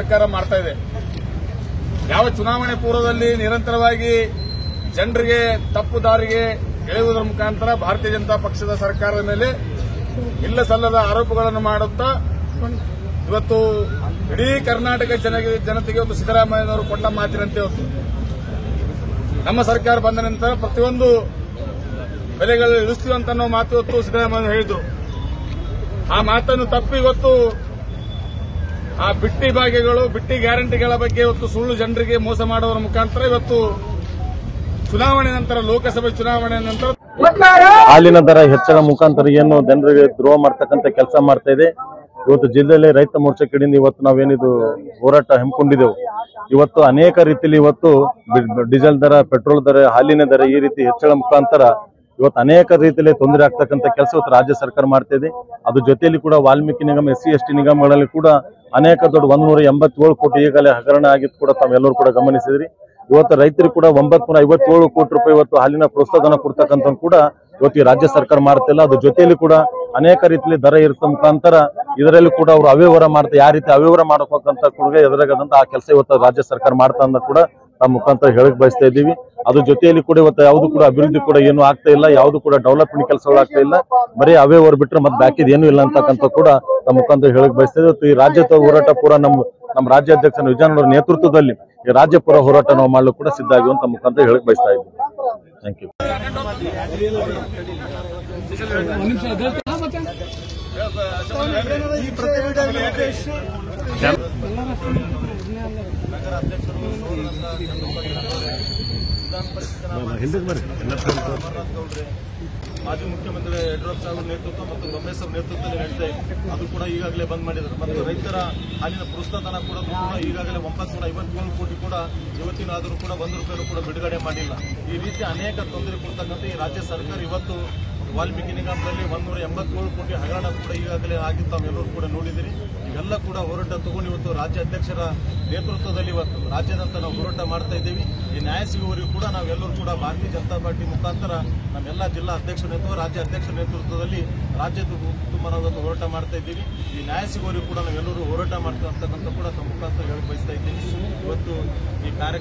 ಸರ್ಕಾರ ಮಾಡ್ತಾ ಇದೆ. ಯಾವ ಚುನಾವಣೆ ಪೂರ್ವದಲ್ಲಿ ನಿರಂತರವಾಗಿ ಜನರಿಗೆ ತಪ್ಪು ದಾರಿಗೆ ಎಳೆಯುವುದರ ಮುಖಾಂತರ ಭಾರತೀಯ ಜನತಾ ಪಕ್ಷದ ಸರ್ಕಾರದ ಮೇಲೆ ಇಲ್ಲ ಸಲ್ಲದ ಆರೋಪಗಳನ್ನು ಮಾಡುತ್ತಾ ಇವತ್ತು ಇಡೀ ಕರ್ನಾಟಕ ಜನತೆಗೆ ಒಂದು ಸಿದ್ದರಾಮಯ್ಯನವರು ಕೊಂಡ ಮಾತಿನಂತೆ ಇವತ್ತು ನಮ್ಮ ಸರ್ಕಾರ ಬಂದ ನಂತರ ಪ್ರತಿಯೊಂದು ಬೆಲೆಗಳು ಇಳಿಸ್ತೀವಂತ ಅನ್ನೋ ಮಾತು ಇವತ್ತು ಸಿದ್ದರಾಮಯ್ಯ ಹೇಳಿದ್ರು. ಆ ಮಾತನ್ನು ತಪ್ಪಿ ಇವತ್ತು ಆ ಬಿಟ್ಟಿ ಭಾಗ್ಯಗಳು ಬಿಟ್ಟಿ ಗ್ಯಾರಂಟಿಗಳ ಬಗ್ಗೆ ಇವತ್ತು ಸುಳ್ಳು ಜನರಿಗೆ ಮೋಸ ಮಾಡುವ ಮುಖಾಂತರ ಇವತ್ತು ಚುನಾವಣೆ ನಂತರ ಲೋಕಸಭೆ ಚುನಾವಣೆ ನಂತರ ಹಾಲಿನ ದರ ಹೆಚ್ಚಳ ಮುಖಾಂತರ ಏನು ಜನರಿಗೆ ದ್ರೋಹ ಮಾಡ್ತಕ್ಕಂಥ ಕೆಲಸ ಮಾಡ್ತಾ ಇದೆ. ಇವತ್ತು ಜಿಲ್ಲೆಯಲ್ಲಿ ರೈತ ಮೋರ್ಚಾ ಕಡೆಯಿಂದ ಇವತ್ತು ನಾವೇನಿದು ಹೋರಾಟ ಹಮ್ಮಿಕೊಂಡಿದ್ದೆವು. ಇವತ್ತು ಅನೇಕ ರೀತಿಯಲ್ಲಿ ಇವತ್ತು ಡೀಸೆಲ್ ದರ, ಪೆಟ್ರೋಲ್ ದರ, ಹಾಲಿನ ದರ ಈ ರೀತಿ ಹೆಚ್ಚಳ ಮುಖಾಂತರ ಇವತ್ತು ಅನೇಕ ರೀತಿಯಲ್ಲಿ ತೊಂದರೆ ಆಗ್ತಕ್ಕಂಥ ಕೆಲಸ ಇವತ್ತು ರಾಜ್ಯ ಸರ್ಕಾರ ಮಾಡ್ತಾ ಇದೆ. ಅದ್ರ ಜೊತೆಯಲ್ಲಿ ಕೂಡ ವಾಲ್ಮೀಕಿ ನಿಗಮ, SC ST ನಿಗಮಗಳಲ್ಲಿ ಕೂಡ ಅನೇಕ ದೊಡ್ಡ 187 ಕೋಟಿ ಈಗಾಗಲೇ ಹಗರಣ ಆಗಿದ್ದು ಕೂಡ ತಾವೆಲ್ಲರೂ ಕೂಡ ಗಮನಿಸಿದ್ರಿ. ಇವತ್ತು ರೈತರಿಗೆ ಕೂಡ 957 ಕೋಟಿ ರೂಪಾಯಿ ಇವತ್ತು ಹಾಲಿನ ಪ್ರೋತ್ಸಾಹಧನ ಕೊಡ್ತಕ್ಕಂಥ ಕೂಡ ಇವತ್ತು ಈ ರಾಜ್ಯ ಸರ್ಕಾರ ಮಾಡ್ತಿಲ್ಲ. ಅದ್ರ ಜೊತೆಯಲ್ಲಿ ಕೂಡ ಅನೇಕ ರೀತಿಯಲ್ಲಿ ದರ ಇರುತ್ತ ಮುಖಾಂತರ ಇದರಲ್ಲಿ ಕೂಡ ಅವರು ಅವ್ಯವಹಾರ ಮಾಡ್ತಾ ಯಾವ ರೀತಿ ಅವ್ಯವಹಾರ ಮಾಡಬೇಕಂತ ಕೂಡ ಎದುರಾಗದಂತ ಆ ಕೆಲಸ ಇವತ್ತು ರಾಜ್ಯ ಸರ್ಕಾರ ಮಾಡ್ತಾ ಅಂತ ಕೂಡ ತಮ್ಮ ಮುಖಾಂತರ ಹೇಳಕ್ ಬಯಸ್ತಾ ಇದ್ದೀವಿ. ಅದ್ರ ಜೊತೆಯಲ್ಲಿ ಕೂಡ ಇವತ್ತು ಯಾವ್ದು ಕೂಡ ಅಭಿವೃದ್ಧಿ ಕೂಡ ಏನು ಆಗ್ತಾ ಇಲ್ಲ, ಯಾವ್ದು ಕೂಡ ಡೆವಲಪ್ಮೆಂಟ್ ಕೆಲಸಗಳು ಆಗ್ತಾ ಇಲ್ಲ, ಬರೀ ಅವ್ಯವಹಾರ ಬಿಟ್ರೆ ಮತ್ತೆ ಬಾಕಿದ್ ಏನು ಇಲ್ಲ ಅಂತಕ್ಕಂಥ ಕೂಡ ತಮ್ಮ ಮುಖಾಂತರ ಹೇಳಕ್ ಬಯಸ್ತಾ ಇದ್ದೀವಿ. ಈ ರಾಜ್ಯದ ಹೋರಾಟ ಪೂರ ನಮ್ಮ ರಾಜ್ಯಾಧ್ಯಕ್ಷ ವಿಜಯನಗರ ನೇತೃತ್ವದಲ್ಲಿ ಈ ರಾಜ್ಯ ಪೂರ ಹೋರಾಟ ನಾವು ಮಾಡಲು ಕೂಡ ಸಿದ್ಧ ಆಗಿವೆ ಅಂತ ಮುಖಾಂತರ ಹೇಳಕ್ ಬಯಸ್ತಾ ಇದ್ದೀವಿ. Thank you. ಮಾಜಿ ಮುಖ್ಯಮಂತ್ರಿ ಯಡಿಯೂರಪ್ಪ ಸಾಹೇಬ್ ನೇತೃತ್ವ ಮತ್ತು ರಮೇಶ್ ನೇತೃತ್ವದಲ್ಲಿ ನಡೀತಾ ಇದೆ. ಅದು ಕೂಡ ಈಗಾಗಲೇ ಬಂದ್ ಮಾಡಿದ್ದಾರೆ. ಮತ್ತು ರೈತರ ಹಾಲಿನ ಪ್ರೋತ್ಸಾಹಧನ ಕೂಡ ಈಗಾಗಲೇ 957 ಕೋಟಿ ಕೂಡ ಇವತ್ತಿನಾದರೂ ಕೂಡ 1 ರೂಪಾಯಿ ಕೂಡ ಬಿಡುಗಡೆ ಮಾಡಿಲ್ಲ. ಈ ರೀತಿ ಅನೇಕ ತೊಂದರೆ ಕೊಡ್ತಕ್ಕಂಥ ಈ ರಾಜ್ಯ ಸರ್ಕಾರ ಇವತ್ತು ವಾಲ್ಮೀಕಿ ನಿಗಮದಲ್ಲಿ 187 ಕೋಟಿ ಹಗರಣ ಕೂಡ ಈಗಾಗಲೇ ಆಗಿದ್ದು ತಾವೆಲ್ಲರೂ ಕೂಡ ನೋಡಿದಿರಿ. ಇವೆಲ್ಲ ಕೂಡ ಹೋರಾಟ ತಗೊಂಡು ಇವತ್ತು ರಾಜ್ಯ ಅಧ್ಯಕ್ಷರ ನೇತೃತ್ವದಲ್ಲಿ ಇವತ್ತು ರಾಜ್ಯದಂತ ನಾವು ಹೋರಾಟ ಮಾಡ್ತಾ ಇದ್ದೀವಿ. ಈ ನ್ಯಾಯ ಸಿಗುವವರೆಗೂ ಕೂಡ ನಾವೆಲ್ಲರೂ ಕೂಡ ಭಾರತೀಯ ಜನತಾ ಪಾರ್ಟಿ ಮುಖಾಂತರ ನಮ್ಮೆಲ್ಲ ಜಿಲ್ಲಾ ಅಧ್ಯಕ್ಷರ ನೇತೃತ್ವ, ರಾಜ್ಯ ಅಧ್ಯಕ್ಷರ ನೇತೃತ್ವದಲ್ಲಿ ರಾಜ್ಯದ ತುಂಬ ನಾವು ಹೋರಾಟ ಮಾಡ್ತಾ ಇದ್ದೀವಿ. ಈ ನ್ಯಾಯ ಸಿಗುವವರೆಗೂ ಕೂಡ ನಾವೆಲ್ಲರೂ ಹೋರಾಟ ಮಾಡ್ತಾ ಇರ್ತಕ್ಕಂಥ ಕೂಡ ತಮ್ಮ ಮುಖಾಂತರ ಹೇಳಿ ಬಯಸ್ತಾ ಇದ್ದೀನಿ. ಇವತ್ತು ಈ ಕಾರ್ಯಕ್ರಮ